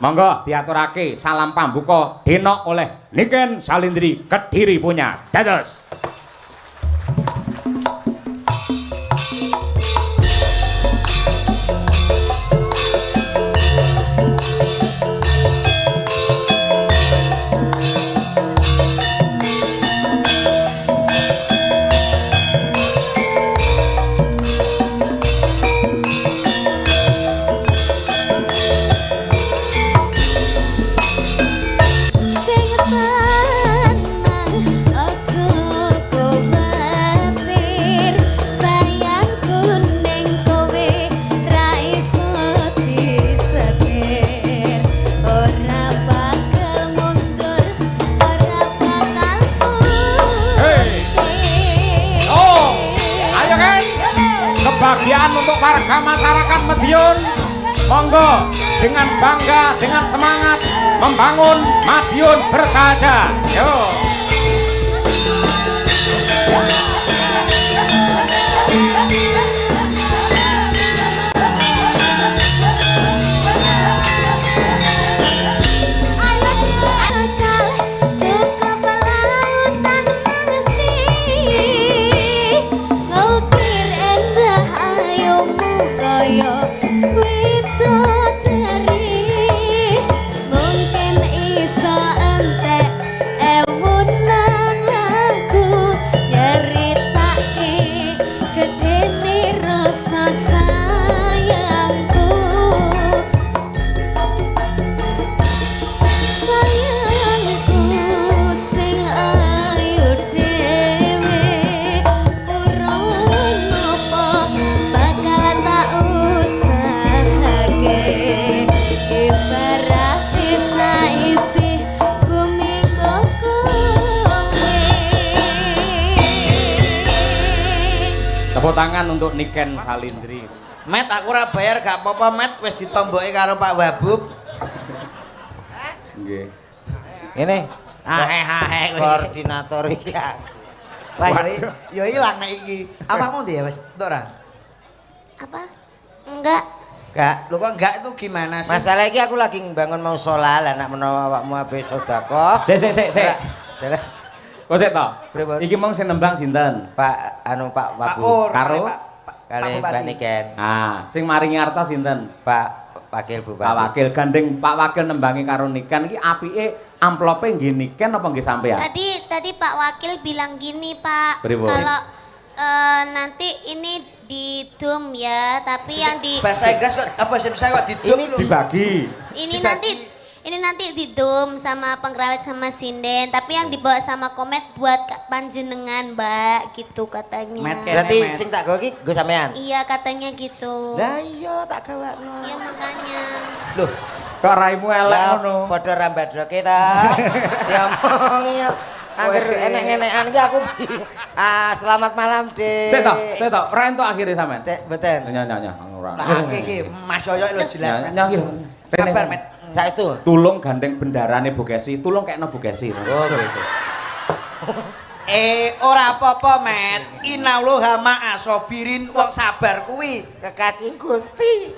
Monggo diaturake salam pambuka denok oleh Niken Salindri Kediri punya. Dados. Kebahagiaan untuk warga masyarakat Madiun, monggo dengan bangga, dengan semangat membangun Madiun bersahaja. Yo. Tepuk tangan untuk Niken Salindri. Met aku ora bayar gak apa-apa Met, wis ditomboki karo Pak Wabub. Nggih. Ini hahe koordinator iki. Wah yo ilang nek iki. Awakmu ndi ya wis entuk ora? Apa? Enggak. Enggak. Lho kok enggak itu gimana sih? Masalah iki aku lagi bangun mau sholat lah, nak menawa awakmu ape sedekah. Sik. Kok sik to? Iki mong sing nembang sinten? Pak Pak Wabu karo kali Mbak Niken. Ah, sing maringi arta sinten? Pak Wakil Bupati. Pak Wakil gandeng Pak Wakil nembangi karo Niken iki apike amplope nggih Niken apa nggih sampean? Tadi Pak Wakil bilang gini, Pak. Kalau nanti ini didum ya, tapi yang di bahasa Inggris kok apa bahasa Indonesia kok didum ini dibagi. Ini nanti didum sama pengrawit sama sinden, tapi yang dibawa sama komet buat panjenengan, Mbak, gitu katanya. Berarti sing tak gawe iki nggo sampean. Iya, katanya gitu. Lah iya tak gawakno. Iya makanya. Loh, kok raimu elek ngono? Padha rambadroke ta. Diomongi ya. Angger enek-enekan iki aku. Selamat malam, Dik. Sik to, ora entuk akhire sampean. Mboten. Nyanyi ora. Nah, iki Mas Yoyo lho jelas. Nyanyi. Sabar, Met. Saestu. Tulung gandeng bendarane Bu Kesi, tulung kekno Bu Kesi. Oh, gitu. Ora apa-apa, Met. Innallaha ma'asobirin, wong sabar kuwi Kekasih Gusti.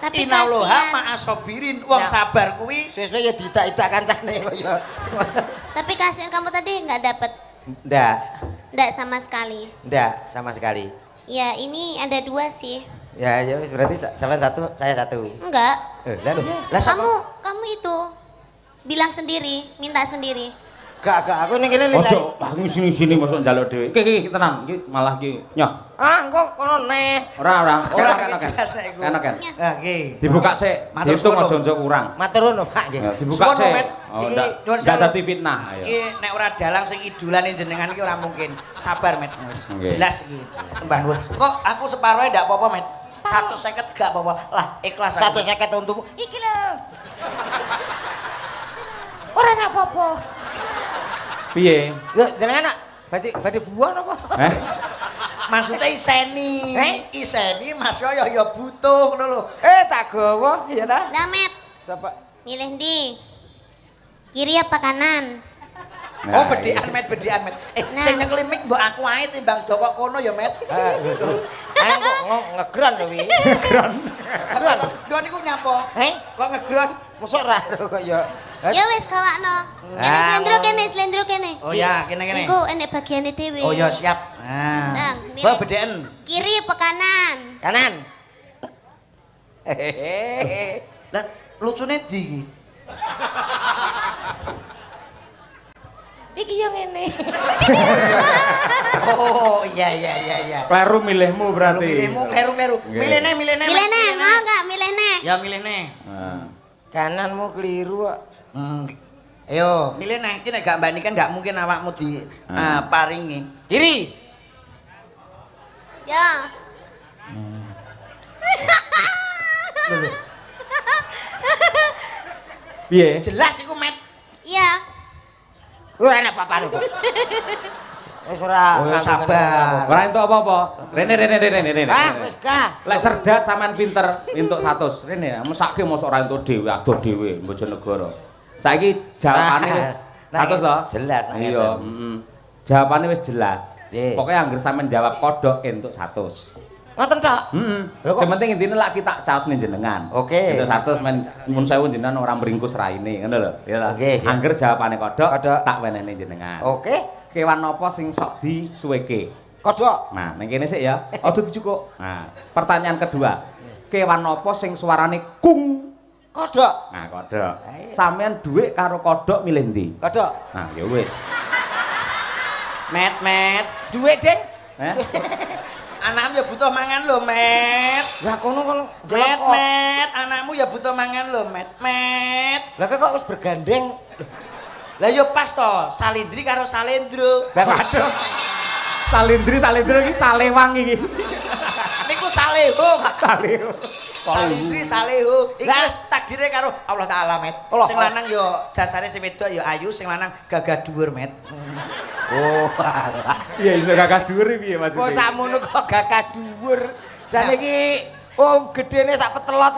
Tapi Innallaha ma'asobirin, wong sabar kuwi Sesuk ya ditak-itak kancane kok ya. Tapi kasihan kamu tadi nggak dapet. Ndak sama sekali. Ndak sama sekali. Ya, ini ada 2 sih. Ya berarti sampean 1, saya 1. Enggak. Lah Kamu itu bilang sendiri, minta sendiri. Gak, aku ning kene lha. Ojo, aku sini masuk njaluk dhewe. Iki tenang, iki malah iki nyoh. Kok kono neh. Ora kan. Kan. Nah, nggih. Dibuka sik, dihitung aja kurang. Matur nuwun, Pak nggih. Dibuka sik. Iki ndak dadi fitnah. Iki nek ora dalang sing idolane jenengan iki ora mungkin. Sabar, Met. Jelas iki. Sembah nuwun. Kok aku separohe ndak apa-apa, Met. 150 gak apa-apa. Lah, ikhlas. 150 untukmu. Iki lho. Ora apa-apa. Piye? Lho, jenengan badhe buah napa? Maksudnya iseni. Iseni Mas Yoyo ya butuh ngono lho. Tak gawa ya ta? Damet. Sapa? Milih ndi? Kiri apa kanan? Bedhekan Met. Sing nyekli mik mbok aku ae timbang Joko kono ya, Met. Ayo kok ngegron lho wi. Ngegron. Ngegron iku nyapa? Kok ngegron? Mosok ra kok ya. Ya wis gawakno. Slendro kene. Oh ya, kene. Iku enek bagiane dhewe. Oh ya, siap. Nah. Bawa bedeken. Kiri apa kanan? Kanan. Lah lucune ndi iki? Iki yang ngene. Oh, iya. Kleru milihmu berarti. Milihmu kleru. Milihne. Mau enggak milihne? Ya milihne. Kananmu keliru kok. Ayo, milihne. Iki nek gak mbani kan gak mungkin awakmu di paringi. Kiri. Ya. Piye? Jelas iku, Met. Iya. Ora enak papane kok. Wis ora. Oh, sabar. Ora entuk apa-apa. Rene. Ah, wis gah. Lek cerdas sampean pinter entuk 100. Rene, mesake mosok ora entuk dhewe, adoh dhewe Bojonegoro. Saiki jawabane wis 100 to? Jelas. Iya, jawabane wis jelas. Pokoke anggere sampean jawab kodhok entuk 100. Ngoten tok. Sing penting intine lak kita caosne jenengan. Oke. Entuk 100 men mun sewu jenengan ora meringkus raine, ngono lho. Ya ta. Angger jawabane kodhok tak wenehne jenengan. Oke. Kewan apa sing sok disuweke? Kodhok. Nah, ning kene sik ya. Aja dicukuk. Nah, pertanyaan kedua. Kewan apa sing suarane kung? Kodhok. Nah, kodhok. Sampeyan dhuwit karo kodhok milih ndi? Kodhok. Nah, ya wis. Met. Dhuwit, Ding. Anakmu ya butuh mangan lho, Met. Lah kono kon jelek kok. Met, anakmu ya butuh mangan lho, Met. Lah kok wis bergandeng. Lah yo pas to, salindri karo salendro. Lah waduh. Salindri iki salewang iki. Niku saleho. Saleho. Salindri saleho. Iki wis takdire karo Allah Taala, Met. Sing lanang yo dasare sing wedok yo ayu, sing lanang gagah dhuwur, Met. Oh, alah. Iya iso gagah dhuwur piye maksudnya? Kok sakmono kok gagah dhuwur. Jane iki gedene sak petelot.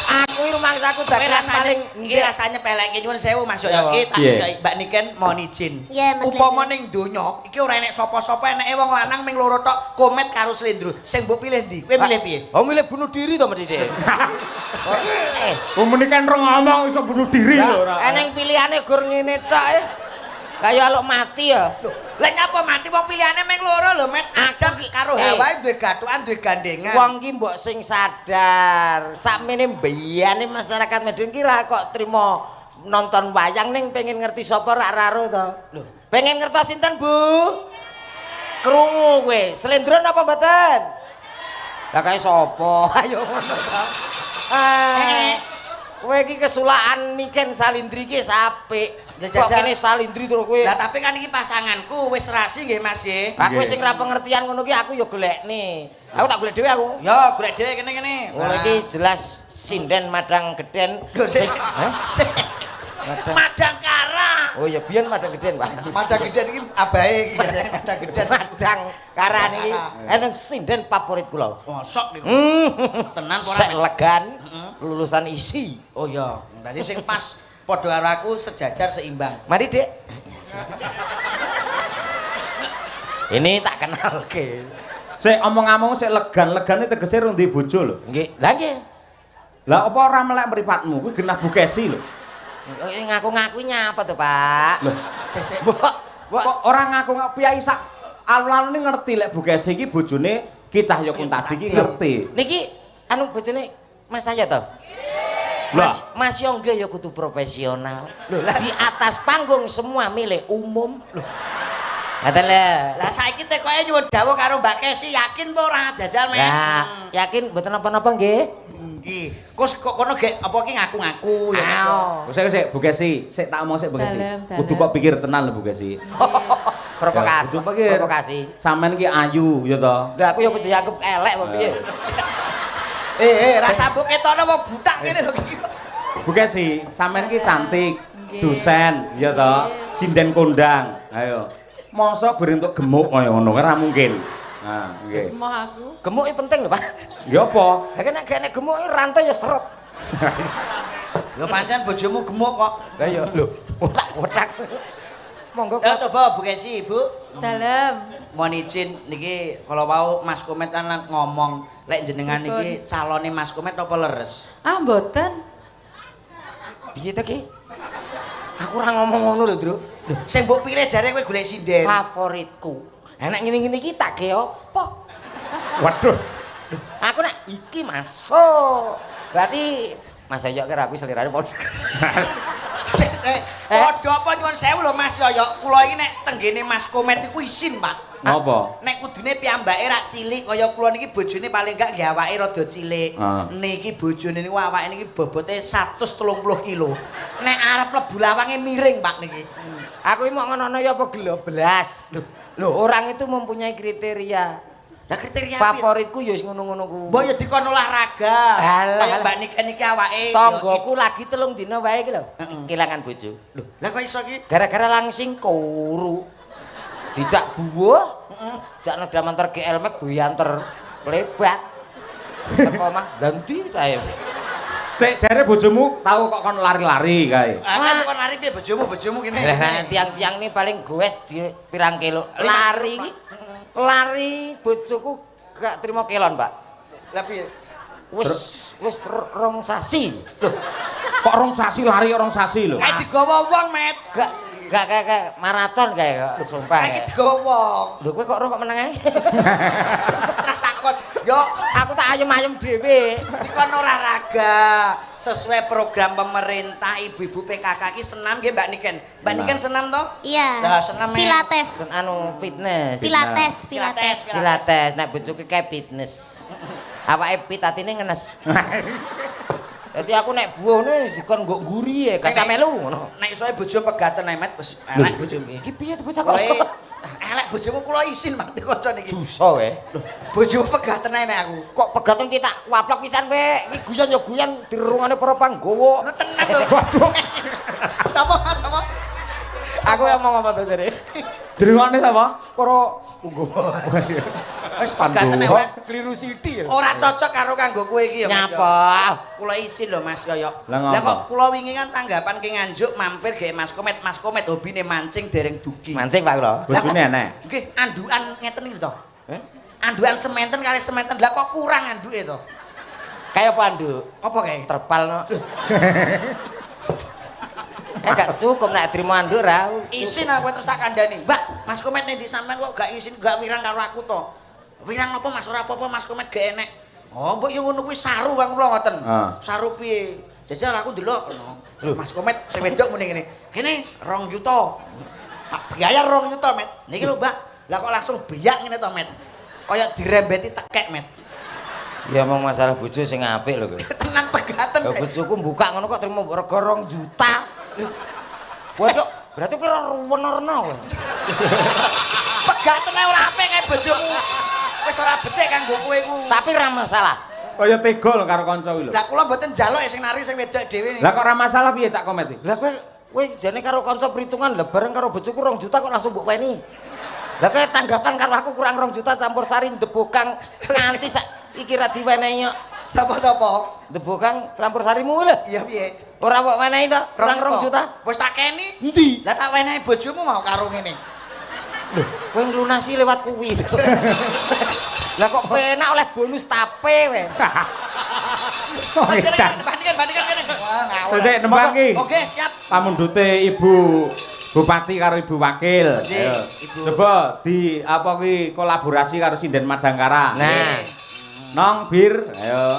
Aku iki rumangsaku dagelan paling iki rasane pelek iki nyuwun sewu Mas yo iki tak Mbak Niken mohon izin. Upama ning donya iki ora enek sapa-sapa eneke wong lanang ming loro tok komet karo slendro. Sing mbok pilih ndi? Kowe milih piye? Oh milih bunuh diri to Mas Dik. Umune kan ora ngomong iso bunuh diri lho ora. Eneng pilihane gur ngene tok e. Kaya aluk mati ya. Lah nyapa mati wong pilihane ming loro lho, Met. Adam karo Hawa duwe gathukan, duwe gandengan. Wong ki mbok sing sadar, sakmene mbiyane masyarakat Medan ki ra kok trimo nonton wayang ning pengen ngerti sapa rak raro to. Lho, pengen ngertos sinten, Bu? Krungu kowe, slendron apa mboten? Lah kae sapa? Ayo ngono to. Kowe iki kesulakan Niken Salindri ki apik. Kok kene salindri terus kowe. Lah tapi kan iki pasanganku wis rasi nggih Mas nggih. Aku sing ra pengertian ngono ki aku ya golekne. Aku tak golek dhewe aku. Ya golek dhewe kene. Oh iki jelas sinden madang geden. Sing Madang Kara. Oh ya biyen madang geden, Pak. Madang geden iki abahe iki madang geden. Madang Kara niki enten sinden favorit kula. Mosok niku. Tenan ora sek legan lulusan isi. Oh iya, tadi sing pas padha karo aku sejajar seimbang. Mari, Dik. Ini tak kenalke. Sik omong-omong sik legan-legane tegese ro ndek bojo lho. Nggih. Lah nggih. Lah apa ora melek mripatmu kuwi genah bukesi lho. Ngaku-ngaku nyapa to, Pak? Lho, Sik. kok ora ngaku piyai sak alun-alune ngerti lek bukesi iki bojone Ki Cahya Kuntadi iki ngerti. Niki anu bojone Mas saya to? Mas Yongge ya kudu profesional. Lho, di atas panggung semua milik umum. Lho. Ngaten lho. Lah saiki tekoke nyuwun dawuh karo Mbak Kesi, yakin apa ora jajal men? Lah, yakin mboten napa-napa nggih? Nggih. Kok kono gek apa ki ngaku-ngaku ya. Sik Bu Kesi, sik tak omong sik Bu Kesi. Kudu kok pikir tenan lho Bu Kesi. Provokasi. Provokasi. Sampeyan ki ayu ya to. Lah aku ya kudu dianggep elek apa piye? Rasa mbok ketone wong butak ngene lho iki. Bu Kesi, sampeyan ki cantik, dosen ya to, sinden kondang. Ayo. Mosok gur entuk gemuk kaya ngono ora mungkin. Nah, nggih. Emoh aku. Gemuk iki penting lho, Pak. Ya apa? Lah nek gemuk rantai ya seret. Lho pancen bojomu gemuk kok. Lah ya lho, otak-otak. Monggo Ya coba Bu Kesi, Bu. Dalem. mohon izin niki kalau mau Mas Komet kan ngomong lek jenengan niki calone Mas Komet apa leres? Ah mboten. Piye ta ki? Aku ora ngomong ngono lho, Bro. Lho, sing mbok pilih jare kowe golek sinden. Favoritku. Nek ngene-ngene iki tak ge apa? Waduh. Aku nek iki masuk. Berarti Mas Yoyo kira aku selirane padha. Padha apa nyuwun sewu lho Mas Yoyo. Kula iki nek tenggene Mas Komet niku isin, Pak. Ngopo? Nek kudune piyambake rak cilik kaya kula niki bojone paling gak nggih awake rada cilik. Niki bojone niku awake niki bobote 130 kilo. Nek arep lebu lawange miring, Pak niki. Aku iki mau ngono ya apa geloblas. Loh, orang itu mempunyai kriteria. Lah kriteria favoritku ya wis ngono-ngono ku. Mbok ya dikon olahraga. Kaya Mbak Niken niki awake. Tanggoku lagi 3 dina wae iki lho. Kelangan bojo. Lho, lah kok iso iki? Gara-gara langsing kuru. Dijak buah. Jak neda mantar GL Max buyanter lebat. Teko mah ganti cahe. Sik jare bojomu tahu kok kon lari-lari kae. Ah, kon lari piye bojomu kene. Lah tiang-tiang ini paling goes di pirang kilo. Lari iki. Lari bojoku gak terima kelon, Pak. Lah piye? Wis rong sasi. Loh, Kok rong sasi lari rong sasi lho. Kayak digawa wong, Met. Gak kayak maraton kayak sumpah. Kayak digawa wong. Lho kowe kok kok meneng ae? Terus takon, yo Aku tak ayem-ayem dhewe. dikon olahraga sesuai program pemerintah ibu-ibu PKK ki senam nggih Mbak Niken. Mbak Niken senam toh? Iya. Lah senam Pilates. Fitness. Pilates. Nek bojoku kayak fitness. Awake fit atine ngenes. Dadi aku nek buahne dikon nggo nguri ya, gak melu ngono. Nek isoe bojo pegaten ae Met wis elek bojomu iki. Iki piye bocah kok? Elek bojomu kula isin Mak kanca niki. Dosa wae. Lho, bojomu pegaten ae nek aku. Kok pegaten kita waplok pisan kowe. Iki guyon ya guyon dirungane para panggawa. Lho tenan lho. Waduh. Sapa? Aku yang mau ngomong to jare. Dirungokne sapa? Para panggawa. Wis pegaten ae ora Kliru sithik. ora cocok karo kanggo kowe iki ya. Nyapa? Kula isin lho Mas Yoyo. Lah kok kula wingi kan tanggapan ki nganjuk mampir gawe Mas Komet hobine mancing dereng dugi. Mancing Pak kula. Bojone enek. Nggih, andukan ngeten iki to. Andukan sementen kali sementen. Lah kok kurang anduke to? Kayak apa anduk? Apa kae? Terpal no. Gak cukup nek trimo anduk ra. Isin aku terus tak kandhani. Mbak, Mas Komet nek di sampean kok gak isin, gak wirang karo aku to. Wirang apa Mas ora apa-apa Mas Komet gak enek. Oh, mbok yo ngono kuwi saru Kang kula ngoten. Saru piye? Jajal aku ndelok lho. Mas Komet sing wedok muni ngene. Kene 2 juta. Tak bayar 2 juta, Met. Niki lho, Mbak. Lah kok langsung beyak ngene to, Met. Kaya dirembeti tekek, Met. Ya mau masalah bojo sing apik lho kowe. Tenan pegaten. Lah bojoku buka ngono kok trimo rega 2 juta. Waduh, berarti kowe ora ruwen-ruwen kowe. Pegaten ora apik kae bojomu. Wis ora becik kanggo kowe ku. Tapi ora masalah. Kaya tega lho karo kanca kuwi lho. Lah kula mboten njaluk sing nari sing wedok dhewe niku. Lah kok ora masalah piye Cak Komet iki? Lah kowe jane karo kanca perhitungan lah bareng karo bojoku 2 juta kok langsung mbok weni. Lah kowe tanggapan karo aku kurang 2 juta campur sari ndebokang nganti sak iki ra diwenehi kok. Sapa-sapa? Ndebokang campur sarimu lho. Iya piye? Ora mbok wenehi to? Kurang 2 juta. Wis tak keni. Endi? Lah tak wenehi bojomu mau karo ngene. Lho, kowe nglunasi lewat kuwi. Lah kok penak oleh bonus tape we. Bandingkan kene. Wah, ngawur. Dek nembang iki. Oke, siap. Pamundhute Ibu Bupati karo Ibu Wakil. Ayo. Coba di apa kuwi kolaborasi karo Sinden Madangkara. Nah, Nong bir, ayo.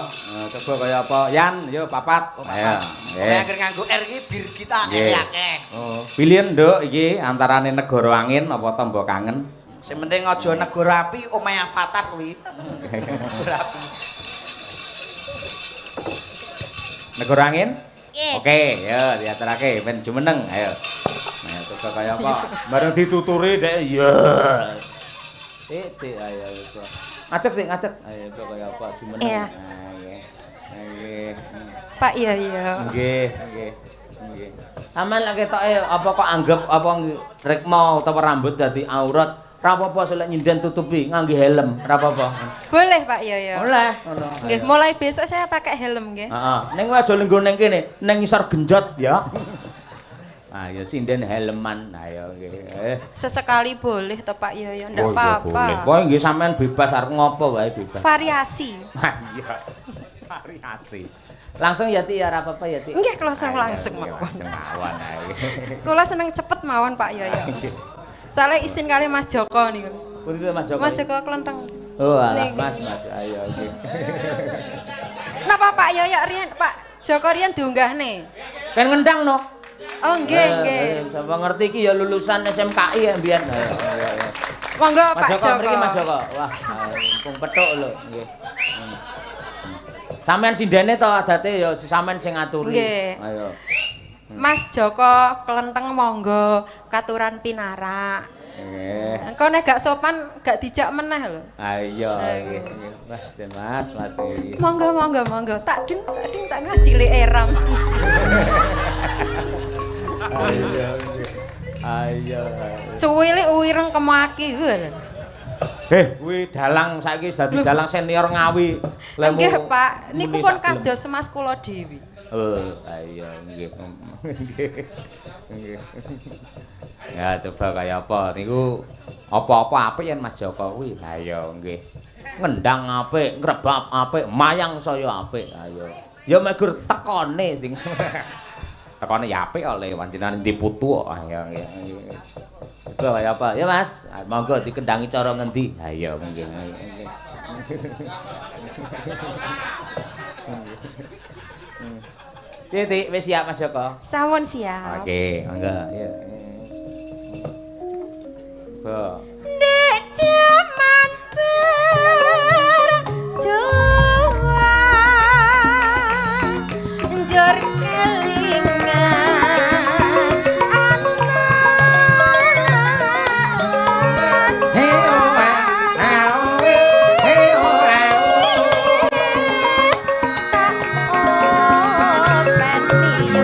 Coba kaya apa? Yan, yo papat. Ayo. Oke, akhir nganggo R iki bir kita akeh. Oh, pilihan Nduk iki antarane Negara Angin apa Tombo Kangen. Sing penting aja negara api omahe Avatar kuwi. Negara Angin? Nggih. Oke, ya diaturake ben jumeneng. Ayo. Nah, coba kaya apa? Bareng dituturi dek ya. Ayo itu. Ngacet sih, ngacet. Ayo coba kaya apa jumeneng. Iya. Nah, nggih. Pak iya iya. Nggih, nggih. Nggih. Sampeyan lek ketoke apa kok anggap apa rikma utawa rambut dadi aurat? Ora apa-apa selek nyinden tutupi ngangge helm, ora apa-apa. Boleh Pak iya iya. Oleh, ngono. Nggih, mulai besok saya pakai helm nggih. Heeh. Ning kowe aja lenggo ning kene, ning ngisor genjot ya. Ayo sinden helman. Ayo nggih. Sesekali boleh toh Pak Yoyo, ndak Oh, apa-apa. boleh. Pokoke nggih sampean bebas arep ngopo wae bebas. Variasi. Iya. Variasi. Langsung ya Ti ya ora apa-apa ya Ti. Nggih langsung mawon. Langsung mawon ae. Kula seneng cepet mawon Pak Yoyo. Soalnya izin kali Mas Joko niku. Pundi Mas Joko? Mas Joko kelenteng. Oh alah Niki. Mas ayo nggih. Napa Pak Yoyo riyen Pak Joko riyen diunggahne? Kan ngendang no. Oh nggih. Sapa ngerti iki ya lulusan SMKI ya mbiyen. Monggo Pak Mas Joko Joko. mriki Mas Joko. Wah, mumpung petuk lho nggih. Sampeyan sindene to adate ya sampeyan sing ngaturi. Nggih. Ayo. Mas Joko kelenteng monggo katuran pinarak. Nggih. Engko nek gak sopan gak dijak meneh lho. Ayo nggih. Wah, Mas iki. Monggo. Tak ding tak mas cilik eram. Ayo. Cuwilik uireng kemaki lho. Kuwi dalang saiki dadi dalang senior Ngawi. Nggih, Pak. Niku pun kados Mas kula dhewe. Oh, ayo nggih. Nggih. Ya coba kaya apa niku apa-apa apik yen Mas Joko kuwi. Ayo nggih. Ngendang apik, ngrebab apik, mayang saya apik. Ayo. Ya megur tekone sing. Tekone ya apik kok le panjenengan ndi putu kok. Ayo nggih. Coba kaya apa? Ya Mas, monggo dikendangi cara ngendi? Ayo nggih. Titik wis siap Mas Joko? Sampun siap. Oke, monggo ya. Go. Nek jaman berjuang njur kelingan anak. Hey oh hey oh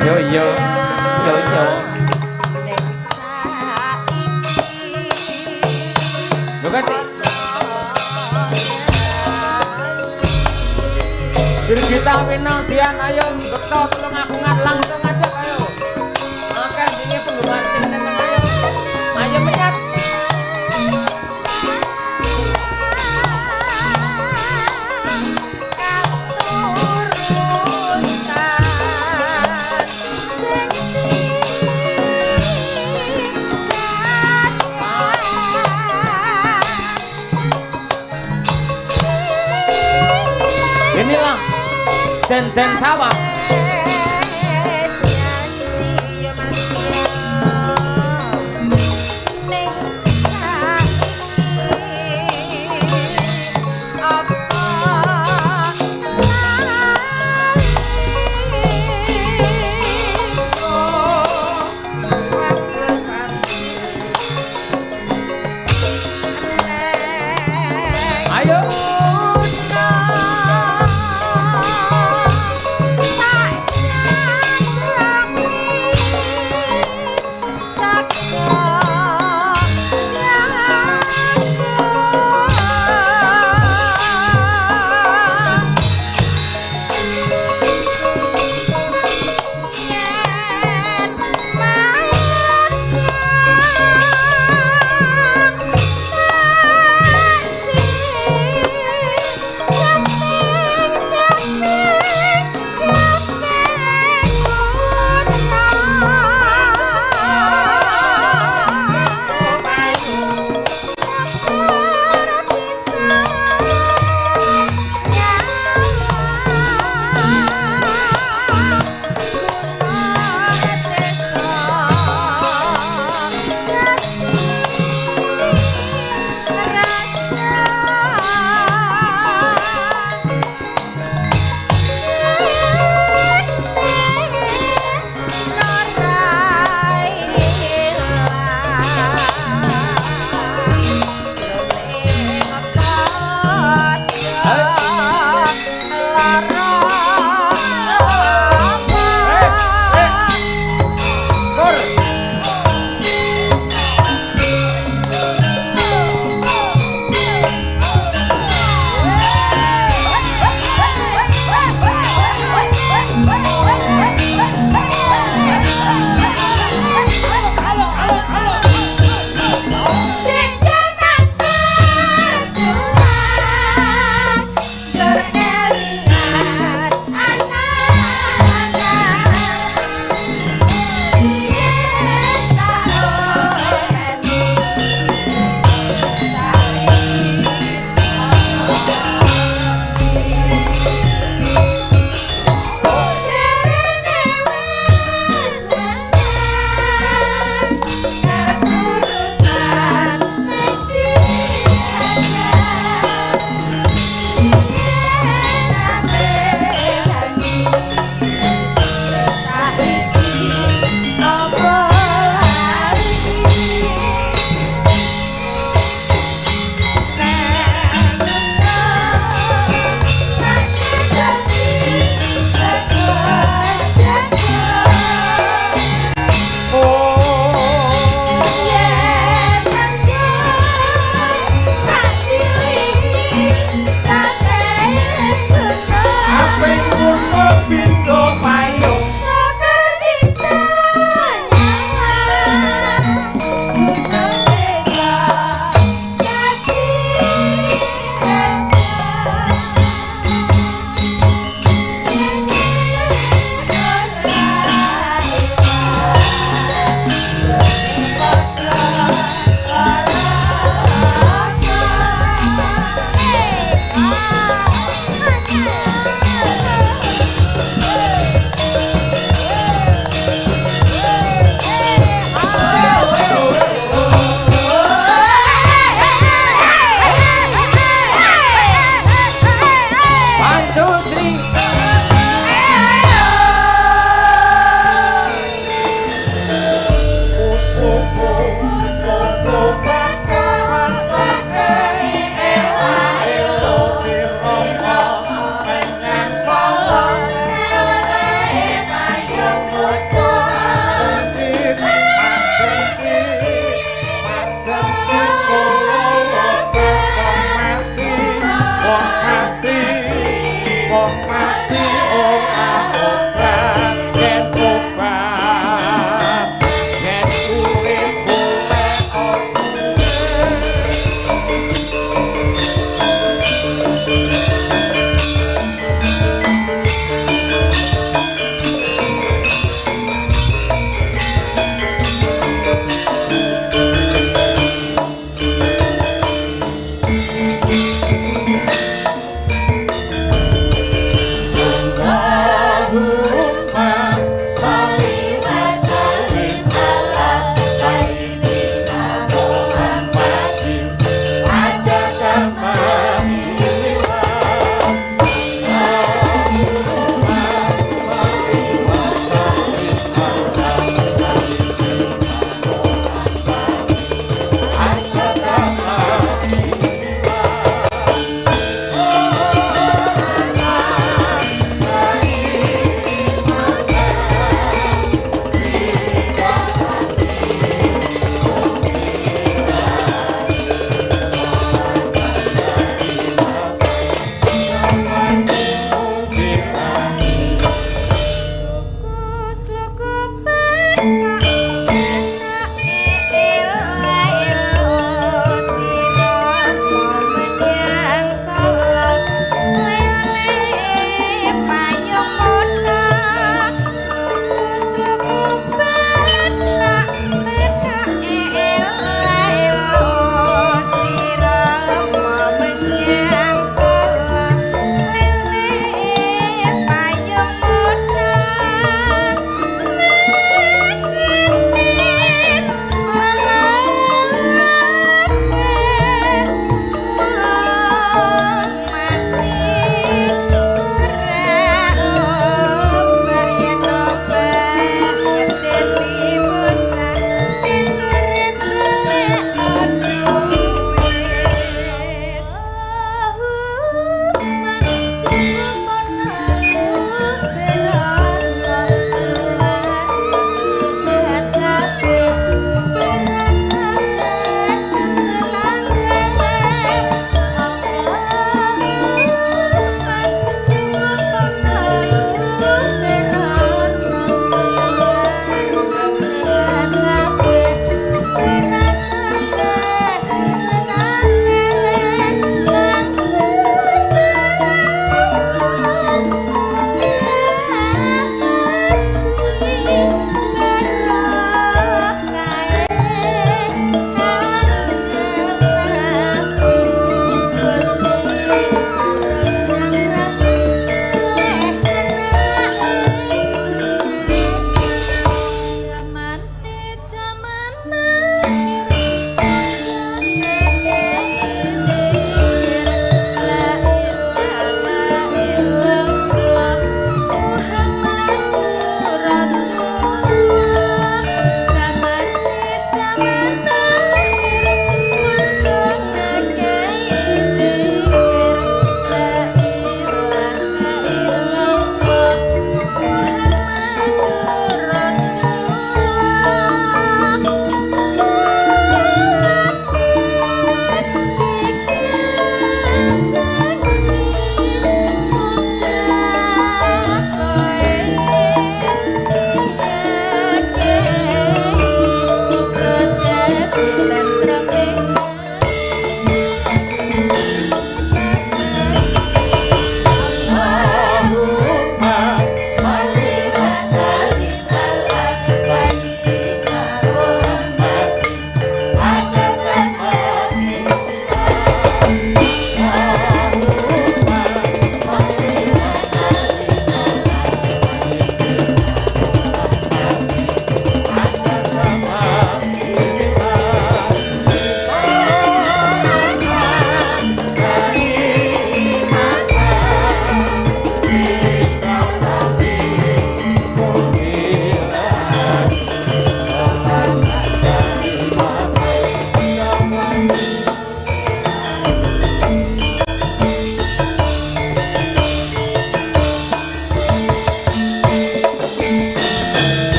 yo yo yo yo. Lho kan Dirgita Winodian ayo beto tulung akungan langsung aja ayo. Makan ini penggemar sing seneng ayo. Ayo menyat. Inilah den sawah. Ayo.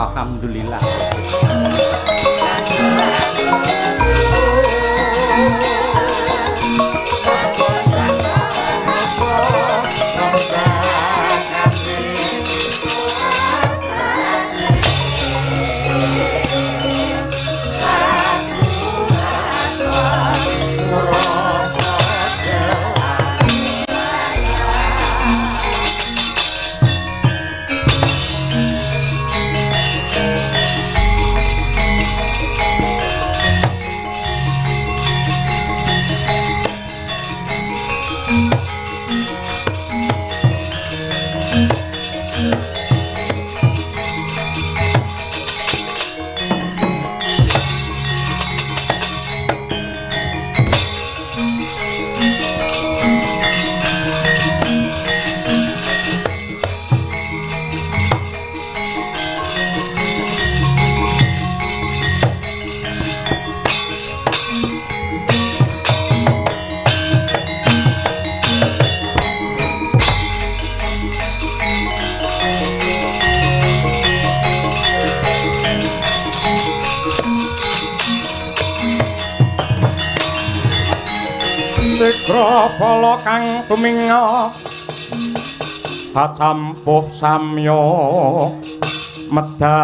Alhamdulillah. Pala kang tuminga acampuh samya medali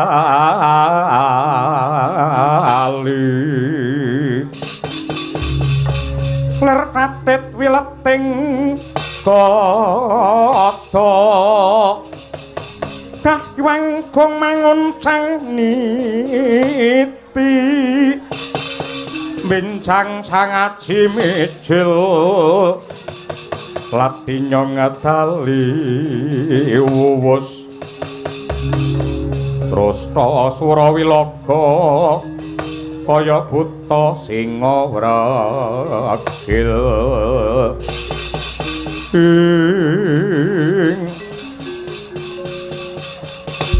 ler katet wileting kata kahyang gong manguncang niti bincang sangat simicil latinya ngadali wuwus terus to Surawilaga kaya buta singa wragil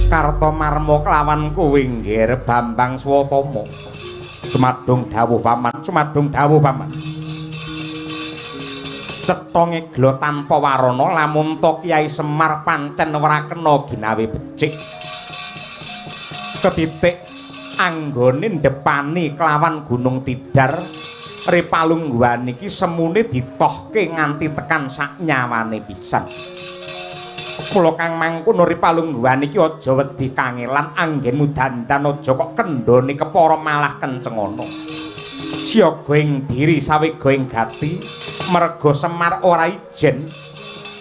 Kartomarma kelawan kuwi nggir Bambang Swatama Sumadung dawuh paman, sumadung dawuh paman. Cetonge glo tanpa warana lamun to Kyai Semar pancen ora kena ginawe becik. Ketitik anggone ndepani kelawan Gunung Tidar Ripalungguhan iki semune ditohke nganti tekan sak nyawane pisan. Mula kang mangkono Ripalungguhan iki aja wedi kangelan anggenmu dandan aja kok kendhone kepara malah kencengana. Siaga ing diri sawega ing gati merga Semar ora ijen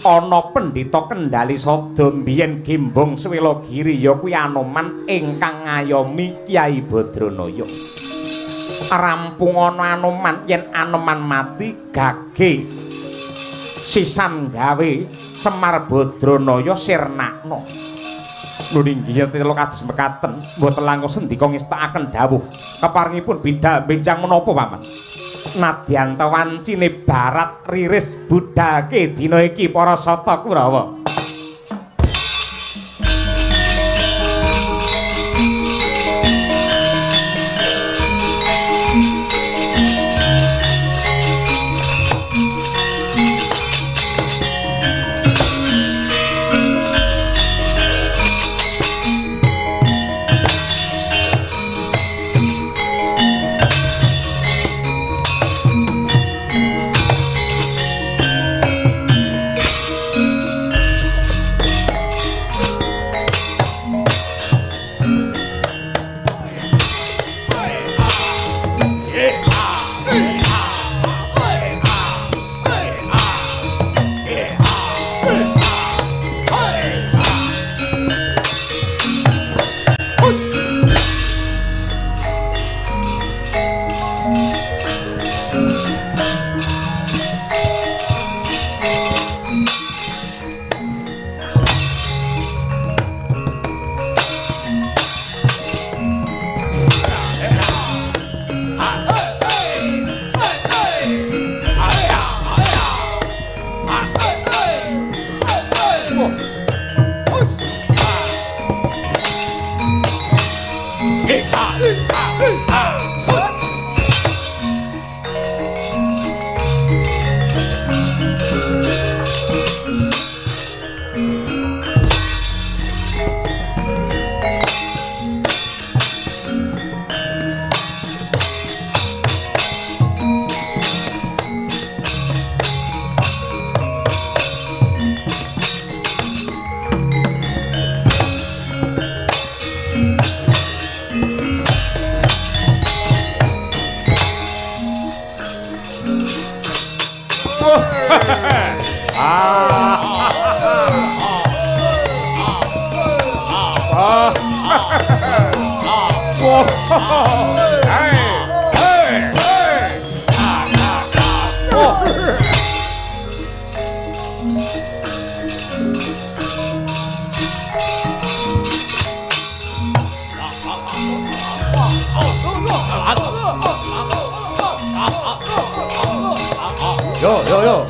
ana pendhita Kendali Sada mbiyen Gembong Swelagiri ya kuwi Anoman ingkang ngayomi Kyai Badranaya. Rampung ana Anoman yen Anoman mati gage sisan gawe Semar Badranaya sirnakna. Nuninggih telo kados mekaten mboten langkung sendika ngestakaken dawuh keparingipun bidhal benjang menapa paman. Nadyan wancine barat riris budhake dina iki para sata Kurawa. Yo.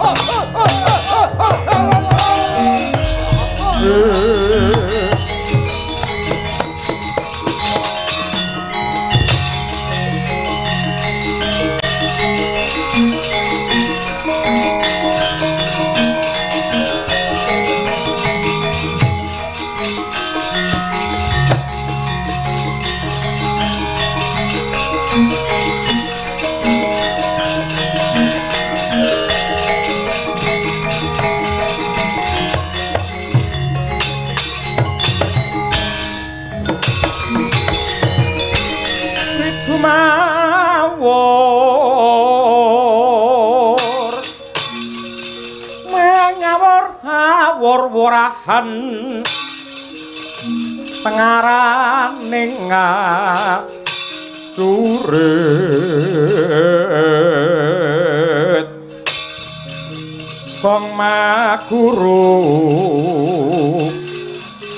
Warahan tengaraning surit kong maguru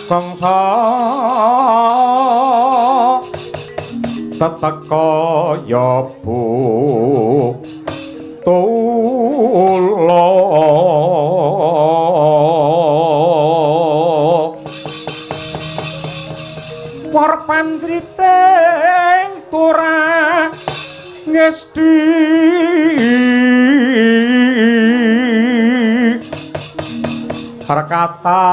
kong sa teteka yobu tulo war panjriteng turah ngesti perkata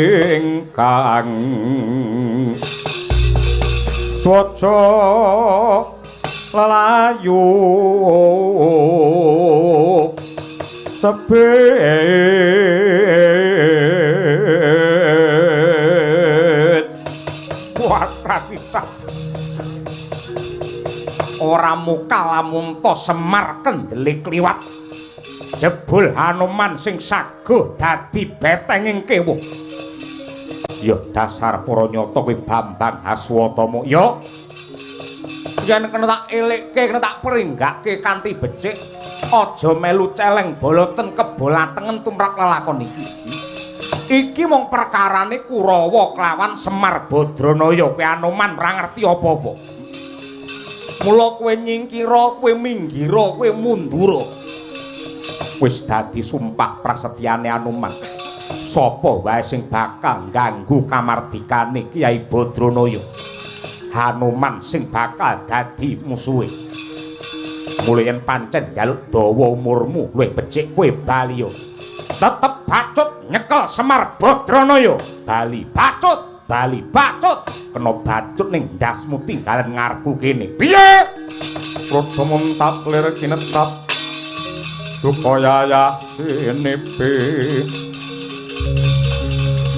ingkang waca lelayu tebet watratita ora muka lamun to Semar kendeli kliwat jebul Hanuman sing saguh dadi betenging kewuh. Ya dasar para nyata kuwi Bambang Haswatama ya yen kena tak elikke kena tak peringgake kanthi becik aja melu celeng boloten kebolatengen tumrap lelakon iki mung perkarane Kurawa kelawan Semar Badranaya kuwi Anoman ora ngerti apa-apa mula kowe nyingkira kowe minggira kowe mundura wis dadi sumpah prasetyane Anoman sapa wae sing bakal ganggu kamardikane Kyai Badranaya Hanuman sing bakal dadi musuhe. Mula yen pancen njaluk dawa umurmu luwih becik kowe bali yo. Tetep bacut nyekel Semar Badranaya. Bali bacut kena bacut ning ndasmu tinggalan ngarepku kene. Piye? Rada muntat lir kinetap. Supaya ya sinepe.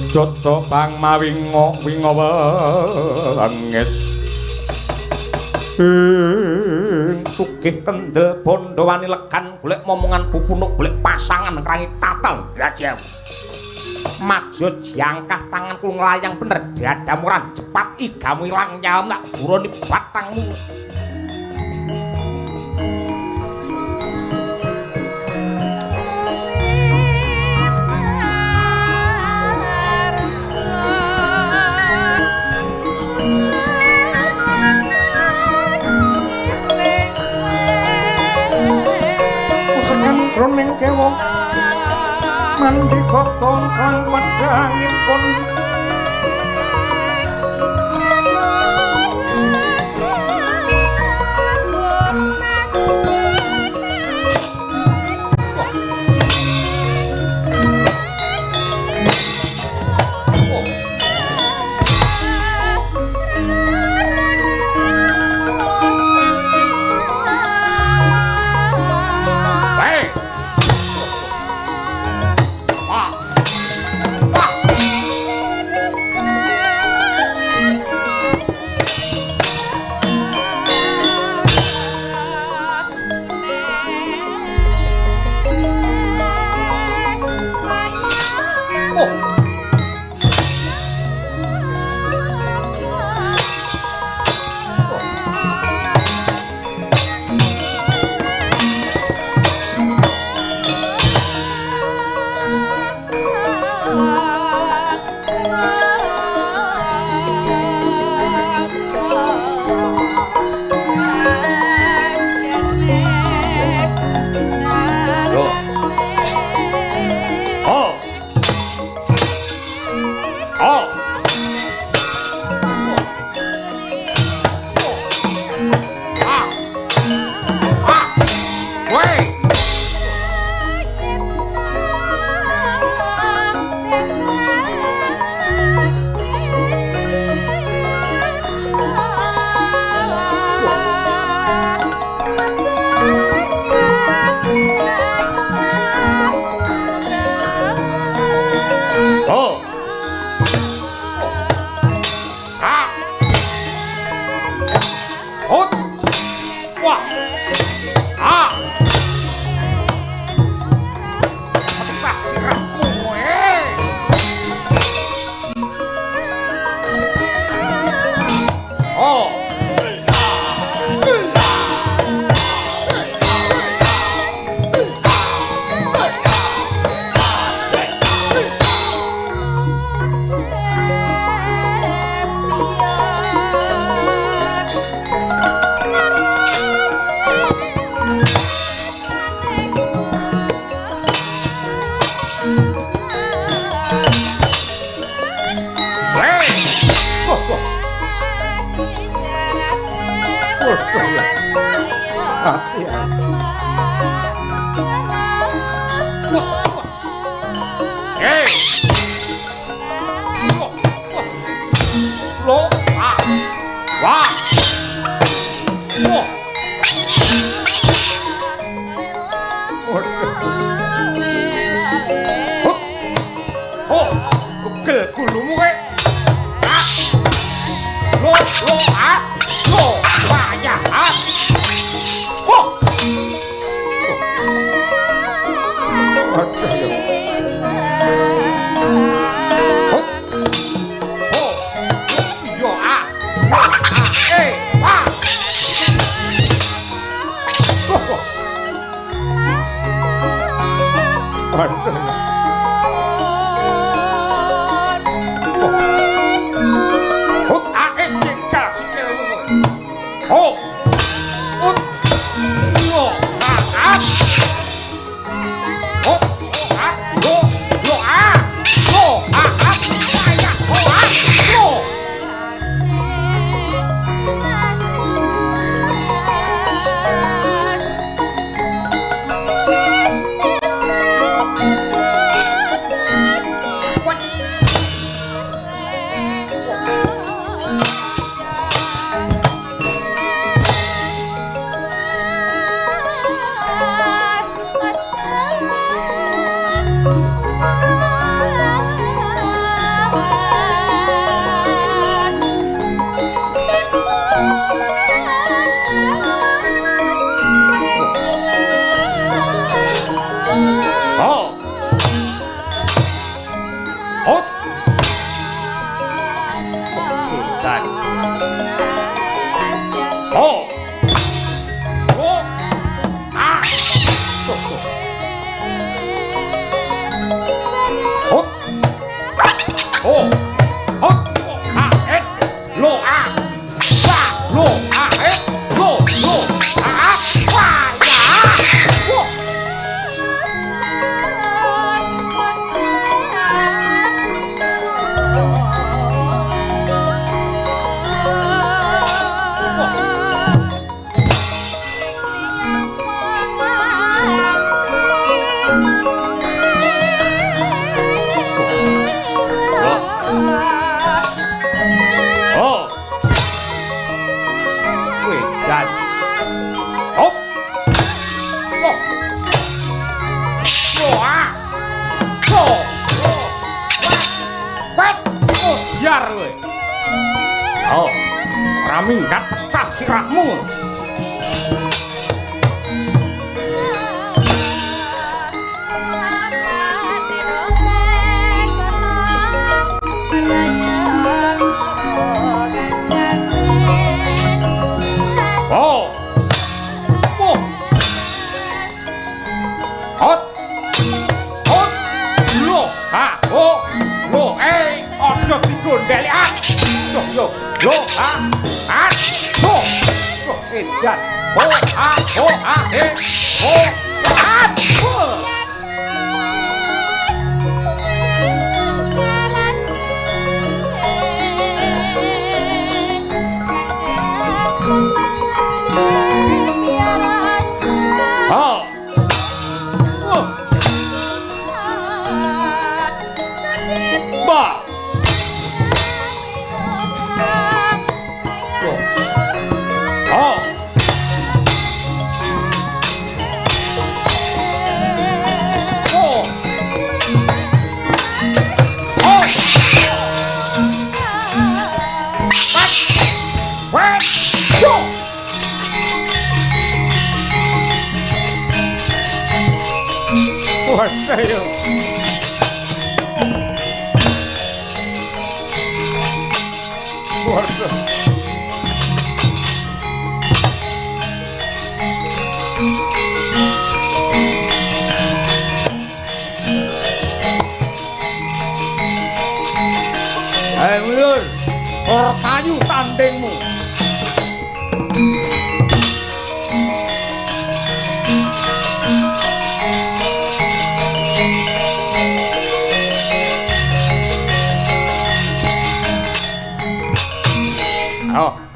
Joto bang mawingo wengis sugih kendel bondo wani lekan golek momongan pupunuk golek pasangan ngrangi tatel grajeng majo jangkah tanganku nglayang bener dadamu ran cepat igamu ilang nyawa tak buroni batangmu Roning kewo mandi koton sang pedangipun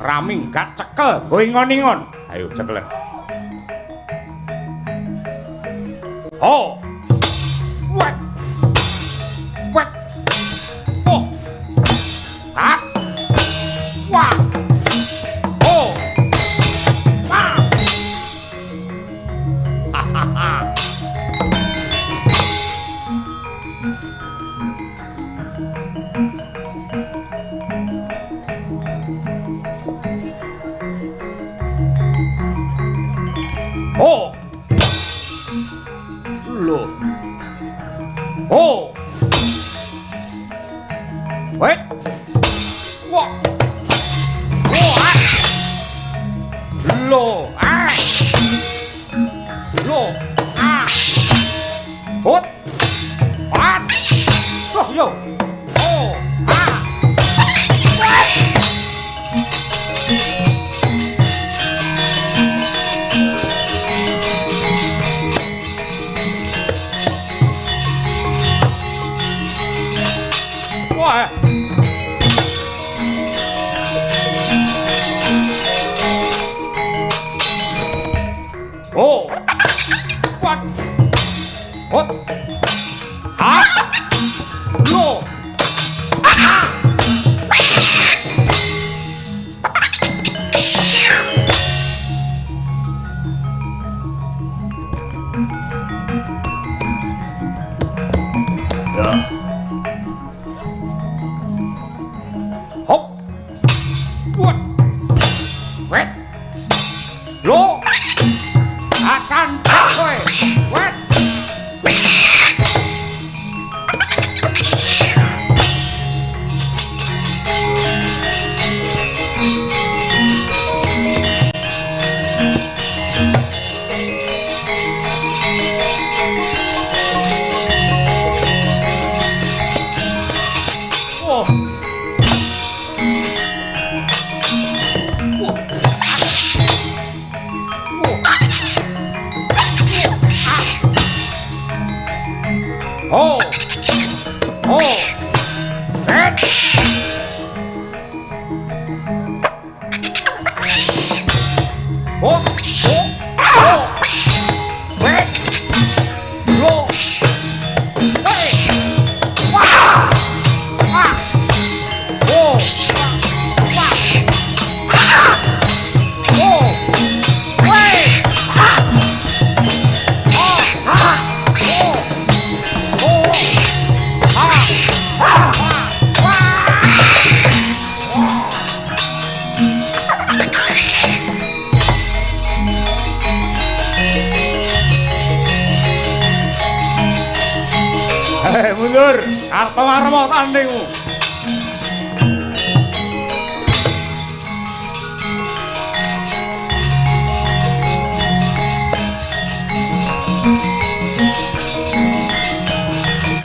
raminggat cekel go ingon-ingon. Ayo cekelen. Oh. Wet. Wet. Oh. Hah. Wah. Oh. Wah. Hahaha. Oh. Loh. Oh. Wait. Wah. Wah. Loh. Ah. Loh. Ah. Hot. Hot. Oh, yo. Oh. Ah. Wah. Oh. What? What? Ah. No. Ah. Ya. Hop. What? Wet. Lo. Akan kowe. Wet. Oh. Oh. Oh. Wet. Oh. Oh. Oh. Wet. Lo. Hey. Wah. Wah. Oh. Wah. Ah. Oh. Hey. Ah. Oh. Ah. Oh. Hei mundur, arep marmo tandingmu.